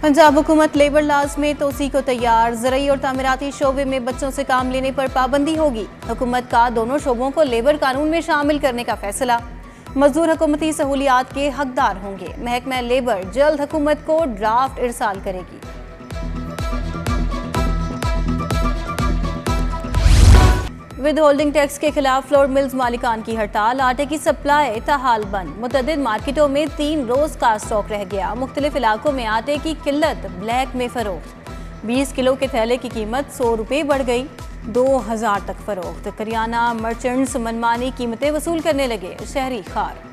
पंजाब हुकूमत लेबर लाज में तोसी को तैयार। ज़राई और तामीराती शोबे में बच्चों से काम लेने पर पाबंदी होगी। हुकूमत का दोनों शोबों को लेबर कानून में शामिल करने का फैसला। मजदूर हुकूमती सहूलियात के हकदार होंगे। महकमा लेबर जल्द हुकूमत को ड्राफ्ट इरसाल करेगी। विद होल्डिंग टैक्स के खिलाफ फ्लोर मिल्स मालिकान की हड़ताल। आटे की सप्लाई ताहाल बंद। मुतअद्दिद मार्केटों में 3 रोज का स्टॉक रह गया। मुख्तलिफ इलाकों में आटे की किल्लत, ब्लैक में फरोख्त। 20 किलो के थैले की कीमत 100 रुपये बढ़ गई, 2000 तक फरोख्त। करियाना मर्चेंट्स मनमानी कीमतें वसूल करने लगे। शहरी खार।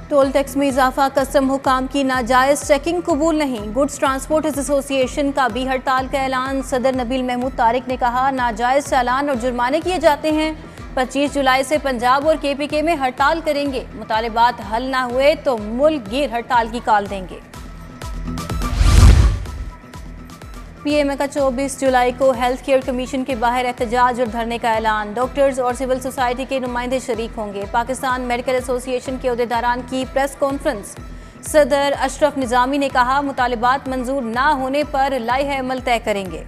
टोल टैक्स में इजाफा, कस्टम हुकाम की नाजायज चेकिंग कबूल नहीं। गुड्स ट्रांसपोर्टर्स एसोसिएशन का भी हड़ताल का ऐलान। सदर नबील महमूद तारिक ने कहा, नाजायज चालान और जुर्माने किए जाते हैं। 25 जुलाई से पंजाब और KPK में हड़ताल करेंगे। मुतालिबात हल ना हुए तो मुल्क गिर हड़ताल की कॉल देंगे। PMA का 24 जुलाई को हेल्थ केयर कमीशन के बाहर एहतजाज और धरने का ऐलान। डॉक्टर्स और सिविल सोसाइटी के नुमाइंदे शरीक होंगे। पाकिस्तान मेडिकल एसोसिएशन के अहदेदारान की प्रेस कॉन्फ्रेंस। सदर अशरफ निजामी ने कहा, मुतालिबात मंजूर ना होने पर लाइह अमल तय करेंगे।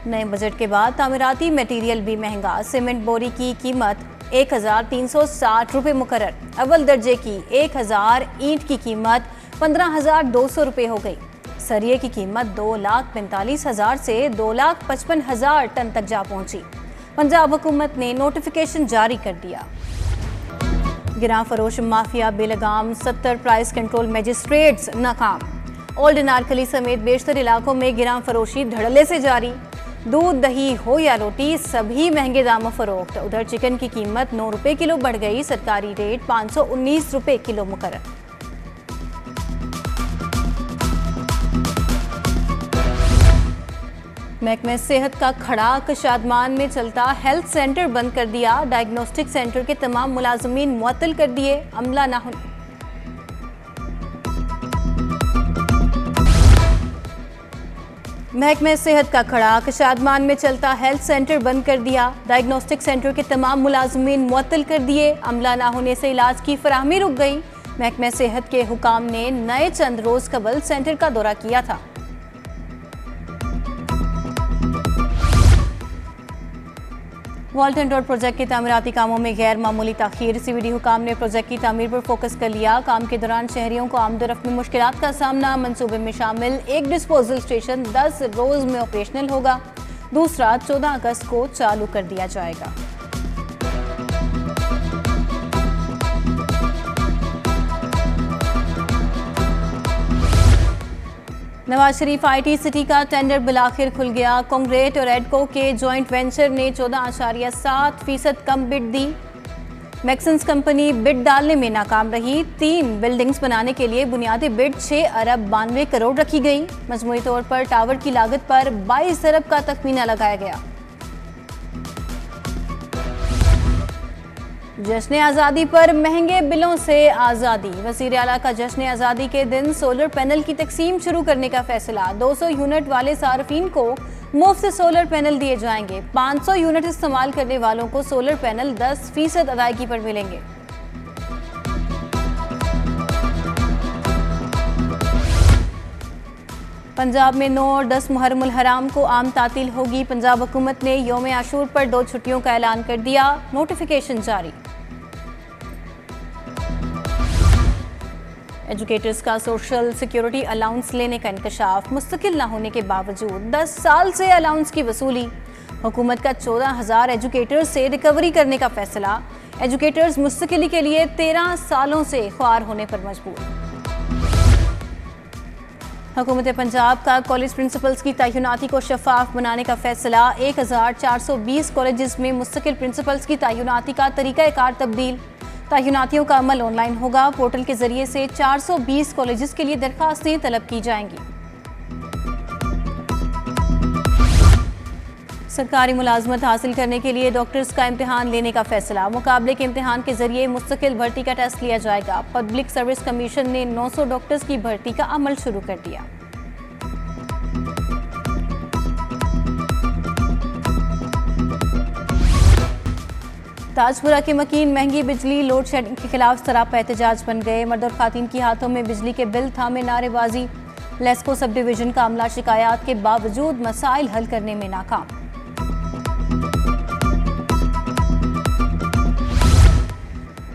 नए बजट के बाद तामीराती मटीरियल भी महंगा। सीमेंट बोरी की कीमत 1360 रुपये मुकर्रर। अव्वल दर्जे की 1000 ईंट की कीमत 15200 रुपये हो गई। सरिये की कीमत 2,45,000 से 2,55,000 टन तक जा पहुंची। पंजाब हुकूमत ने नोटिफिकेशन जारी कर दिया। गिरां फरोश माफिया बेलगाम, 70 प्राइस कंट्रोल मजिस्ट्रेट्स नाकाम। ओल्ड अनारकली समेत बेशतर इलाकों में गिरां फरोशी धड़ल्ले से जारी। दूध, दही हो या रोटी, सभी महंगे दामों फरोख्त। उधर चिकन की कीमत 9 रुपये किलो बढ़ गई। सरकारी रेट 519 रुपये किलो मुकर्रर। महकमे सेहत का खड़ाक। शादमान में चलता हेल्थ सेंटर बंद कर दिया। डायग्नोस्टिक सेंटर के तमाम मुलाजमीन मुअत्तल कर दिए। अमला ना होने महकमे सेहत का खड़ाक। शादमान में चलता हेल्थ सेंटर बंद कर दिया। डायग्नोस्टिक सेंटर के तमाम मुलाजमीन मुअत्तल कर दिए। अमला ना होने से इलाज की फराहमी रुक गई। महकमे सेहत के हुकाम ने नए चंद रोज कबल सेंटर का दौरा किया था। वॉल्टन रोड प्रोजेक्ट के तामीराती कामों में गैर मामूली ताखीर। CBD हुकाम ने प्रोजेक्ट की तामीर पर फोकस कर लिया। काम के दौरान शहरियों को आमदोरफ्त में मुश्किलात का सामना। मंसूबे में शामिल एक डिस्पोजल स्टेशन 10 रोज में ऑपरेशनल होगा। दूसरा 14 अगस्त को चालू कर दिया जाएगा। नवाज शरीफ IT सिटी का टेंडर बिलाखिर खुल गया। कांग्रेट और एडको के जॉइंट वेंचर ने 14.7% कम बिड दी। मैक्सन्स कंपनी बिड डालने में नाकाम रही। 3 बिल्डिंग्स बनाने के लिए बुनियादी बिड 6 अरब 92 करोड़ रखी गई। मजमूई तौर पर टावर की लागत पर 22 अरब का तखमीना लगाया गया। जश्न आज़ादी पर महंगे बिलों से आज़ादी। वज़ीर आला का जश्न आज़ादी के दिन सोलर पैनल की तकसीम शुरू करने का फैसला। 200 यूनिट वाले सार्फिन को मुफ्त सोलर पैनल दिए जाएंगे। 500 यूनिट इस्तेमाल करने वालों को सोलर पैनल 10% अदायगी पर मिलेंगे। पंजाब में 9 और 10 मुहर्रमुल हराम को आम तातील होगी। पंजाब हुकूमत ने यौम आशूर पर 2 छुट्टियों का ऐलान कर दिया। नोटिफिकेशन जारी। एजुकेटर्स का सोशल सिक्योरिटी अलाउंस लेने का इंकशाफ। मुस्तकिल न होने के बावजूद 10 साल से अलाउंस की वसूली। हुकूमत का 14,000 एजुकेटर्स से रिकवरी करने का फैसला। एजुकेटर्स मुस्तकिली के लिए 13 सालों से ख्वार होने पर मजबूर। हुकूमत पंजाब का कॉलेज प्रिंसिपल्स की तैनाती को शफाफ बनाने का फैसला। 1420 कॉलेजेस में मुस्तकिल प्रिंसिपल्स की तैनाती का तरीक़ाकार तब्दील। तैनातियों का अमल ऑनलाइन होगा। पोर्टल के जरिए से 420 कॉलेजेस के लिए दरखास्तें तलब की जाएंगी। सरकारी मुलाजमत हासिल करने के लिए डॉक्टर्स का इम्तिहान लेने का फैसला। मुकाबले के इम्तिहान के जरिए मुस्तकिल भर्ती का टेस्ट लिया जाएगा। पब्लिक सर्विस कमीशन ने 900 डॉक्टर्स की भर्ती का अमल शुरू कर दिया। ताजपुरा के मकीन महंगी बिजली लोड शेडिंग के खिलाफ सरापा एहतजाज बन गए। मर्द और खातून की हाथों में बिजली के बिल थामे नारेबाजी। लेस्को सब डिवीजन का अमला शिकायत के बावजूद मसाइल हल करने में नाकाम।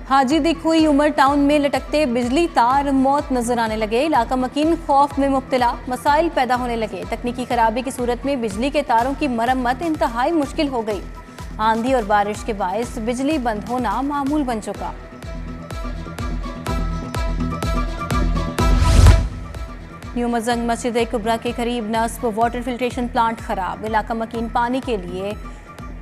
हाजी दी खुई उमर टाउन में लटकते बिजली तार मौत नजर आने लगे। इलाका मकीन खौफ में मुब्तला, मसाइल पैदा होने लगे। तकनीकी खराबी की सूरत में बिजली के तारों की मरम्मत इंतहाई मुश्किल हो गई। आंधी और बारिश के बायस बिजली बंद होना मामूल बन चुका। न्यू मजंग मस्जिद कुबरा के करीब नस्ब वाटर फिल्ट्रेशन प्लांट खराब। इलाका मकीन पानी के लिए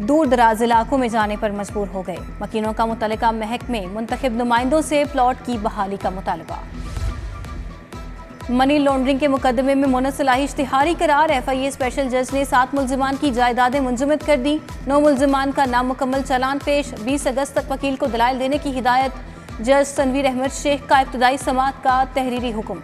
दूर दराज इलाकों में जाने पर मजबूर हो गए। मकीनों का मुतल्लिका महकमे मुंतखब नुमाइंदों से प्लॉट की बहाली का मुतालबा। मनी लॉन्ड्रिंग के मुकदमे में मुनसलाही इश्तिहारी करार। FIA स्पेशल जज ने 7 मुल्जिमान की जायदादें मुंजमद कर दी। 9 मुल्जिमान का नामुकम्मल चालान पेश। 20 अगस्त तक वकील को दलाइल देने की हिदायत। जज तनवीर अहमद शेख का इब्तदाई समाअत का तहरीरी हुक्म।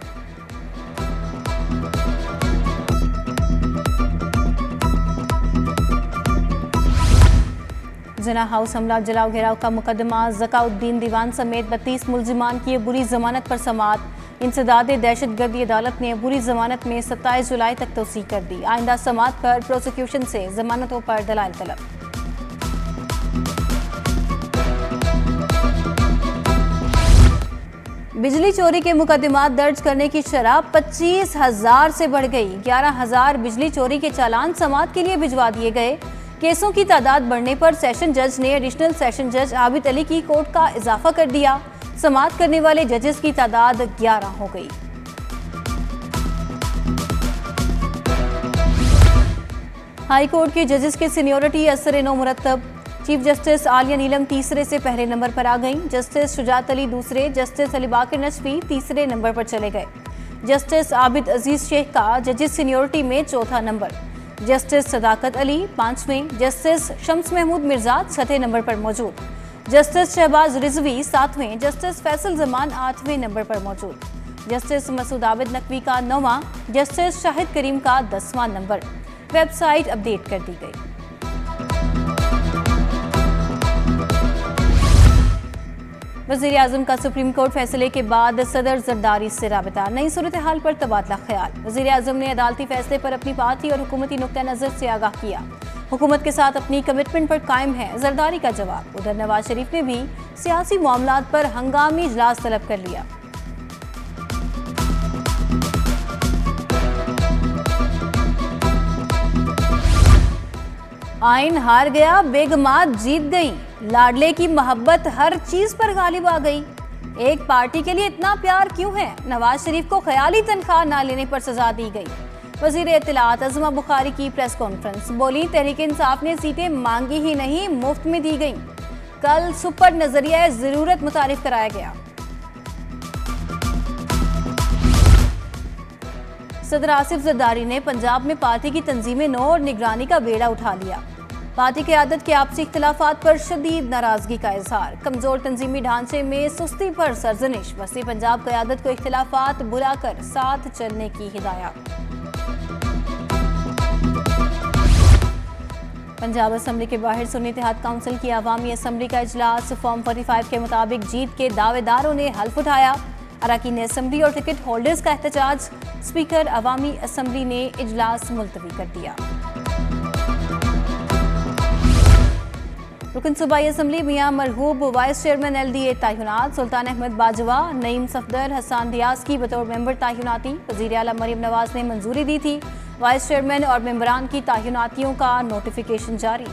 जना हाउस हमला जलाओ घेराव का मुकदमा। ज़काउद्दीन दीवान समेत 32 मुल्जिमान की बुरी जमानत पर समाअत। इंसदाद दहशतगर्दी अदालत ने बुरी जमानत में 27 जुलाई तक तोसी कर दी। आइंदा समाअत पर प्रोसिक्यूशन से जमानतों पर दलाइल तलब। बिजली चोरी के मुकदमा दर्ज करने की शरह 25,000 से बढ़ गई। 11,000 बिजली चोरी के चालान समाअत के लिए भिजवा दिए गए। केसों की तादाद बढ़ने पर सेशन जज ने एडिशनल सेशन जज आबिद अली की कोर्ट का इजाफा कर दिया। समाअत करने वाले जजेस की तादाद 11 हो गई। हाई कोर्ट के जजेस की सीनियोरिटी असर नो मुरतब। चीफ जस्टिस आलिया नीलम तीसरे से पहले नंबर पर आ गईं। जस्टिस शुजात अली दूसरे, जस्टिस अली बाकर नजफी तीसरे नंबर पर चले गए। जस्टिस आबिद अजीज शेख का जजेस सीनियोरिटी में चौथा नंबर। जस्टिस सदाकत अली 5वें, जस्टिस शम्स महमूद मिर्जा 6ठे नंबर पर मौजूद। जस्टिस शहबाज रिजवी 7वें, जस्टिस फैसल जमान 8वें नंबर पर मौजूद। जस्टिस मसूद आबिद नकवी का 9वां, जस्टिस शाहिद करीम का 10वां नंबर। वेबसाइट अपडेट कर दी गई। वज़ीर आज़म का सुप्रीम कोर्ट फैसले के बाद सदर जरदारी से राबता। नई सूरत हाल पर तबादला ख्याल। वज़ीर आज़म ने अदालती फैसले पर अपनी पार्टी और हुकूमती नुक्ता नज़र से आगाह किया। हुकूमत के साथ अपनी कमिटमेंट पर कायम है, जरदारी का जवाब। उधर नवाज शरीफ ने भी सियासी मामलात पर हंगामी इजलास तलब कर लिया। आइन हार गया, बेगमात जीत गई। लाडले की मोहब्बत हर चीज पर गालिब आ गई। एक पार्टी के लिए इतना प्यार क्यों है? नवाज शरीफ को ख्याली तनख्वाह ना लेने पर सजा दी गई। वजीर इत्तलात अज़मा बुखारी की प्रेस कॉन्फ्रेंस, बोली तहरीक इंसाफ ने सीटें मांगी ही नहीं, मुफ्त में दी गई। कल सुपर नजरिया जरूरत मुतारिफ कराया गया। सदर आसिफ जरदारी ने पंजाब में पार्टी की तंजीमें नौ और निगरानी का बेड़ा उठा लिया। पार्टी क़यादत के आपसी इख्तिलाफात पर शदीद नाराजगी का इजहार। कमजोर तंजीमी ढांचे में सुस्ती पर सरजनिश। वसी पंजाब क़यादत को इख्तिलाफात बुलाकर साथ चलने की हिदायत। पंजाब असम्बली के बाहर सुन्नी इत्तेहाद काउंसिल की अवामी असम्बली का इजलास। फॉर्म 45 के मुताबिक जीत के दावेदारों ने हल्फ उठाया। अरकान असम्बली और टिकट होल्डर्स का एहतजाज। स्पीकर अवामी असम्बली ने इजलास मुलतवी कर दिया। रुकन सूबाई असम्बली मियां मरहूब वाइस चेयरमैन LDA तैनात। सुल्तान अहमद बाजवा, नईम सफदर, हसन रियाज की बतौर मेंबर तैनाती। वज़ीर आला मरीम नवाज ने मंजूरी दी थी। वाइस चेयरमैन और मेंबरान की तैनातियों का नोटिफिकेशन जारी।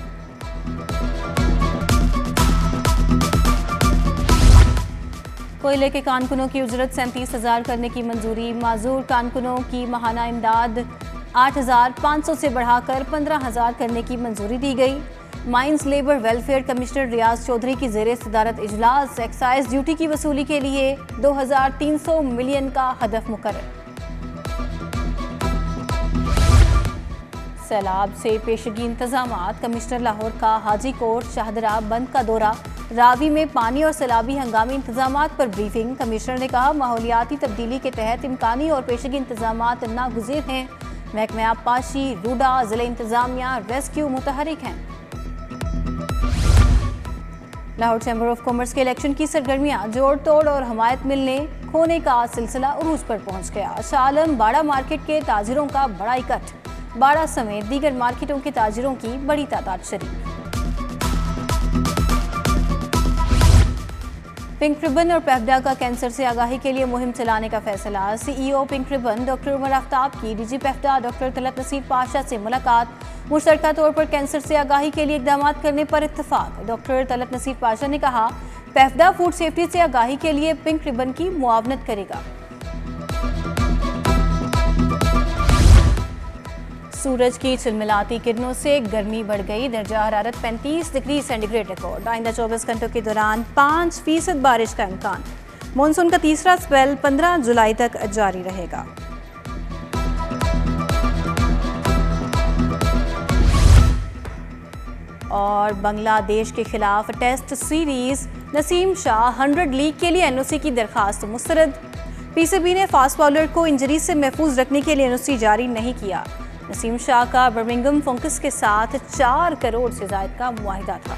कोयले के कारकुनों की उजरत 37,000 करने की मंजूरी। माजूर कारकुनों की माहाना इमदाद 8,500 से बढ़ाकर 15,000 करने की मंजूरी दी गई। माइंस लेबर वेलफेयर कमिश्नर रियाज चौधरी की ज़ेरे सदारत इजलास। एक्साइज ड्यूटी की वसूली के लिए 2,300 मिलियन का हदफ मुकर्रर। सैलाब से पेशगी इंतजामात। कमिश्नर लाहौर का हाजी कोट शाहदरा बंद का दौरा। रावी में पानी और सैलाबी हंगामी इंतजामात पर ब्रीफिंग। कमिश्नर ने कहा माहौलियाती तब्दीली के तहत इम्कानी और पेशगी इंतजामात नागुज़ीर हैं। महकमा आबपाशी, रूडा, ज़िला इंतजामिया, रेस्क्यू मुतहरिक हैं। लाहौर चैम्बर ऑफ कॉमर्स के इलेक्शन की सरगर्मियां जोड़ तोड़ और हमायत मिलने खोने का सिलसिला उरूज पर पहुंच गया। शाह आलम बाड़ा मार्केट के ताजिरों का बड़ा इकट्ठ, बाड़ा समेत दीगर मार्केटों के ताजिरों की बड़ी तादाद शरीक। पिंक रिबन और पेफडा का कैंसर से आगाही के लिए मुहिम चलाने का फैसला। CEO pink ribbon doctor Umar Aftab की डीजी पेफडा डॉक्टर तलत नसीर पाशा से मुलाकात। मुश्तरका तौर पर कैंसर से आगाही के लिए इकदाम करने पर इत्तफाक। डॉक्टर तलत नसीर पाशा ने कहा, पेफडा फूड सेफ्टी से आगाही के लिए पिंक रिबन की मुआवनत करेगा। सूरज की चिलमिलाती किरणों से गर्मी बढ़ गई। दर्जा हरारत 35 डिग्री सेंटीग्रेड रिकॉर्ड। आइंदा 24 घंटों के दौरान 5% बारिश का इम्कान। मानसून का तीसरा स्पेल 15 जुलाई तक जारी रहेगा। और बांग्लादेश के खिलाफ test series, Naseem Shah 100 league के लिए एनओसी की दरखास्त मुस्तरद। पीसीबी ने फास्ट बॉलर को इंजरी से महफूज रखने के लिए एनओसी जारी नहीं किया। नसीम शाह का बर्मिंघम फोकस के साथ 4 करोड़ से ज्यादा का मुआहिदा था।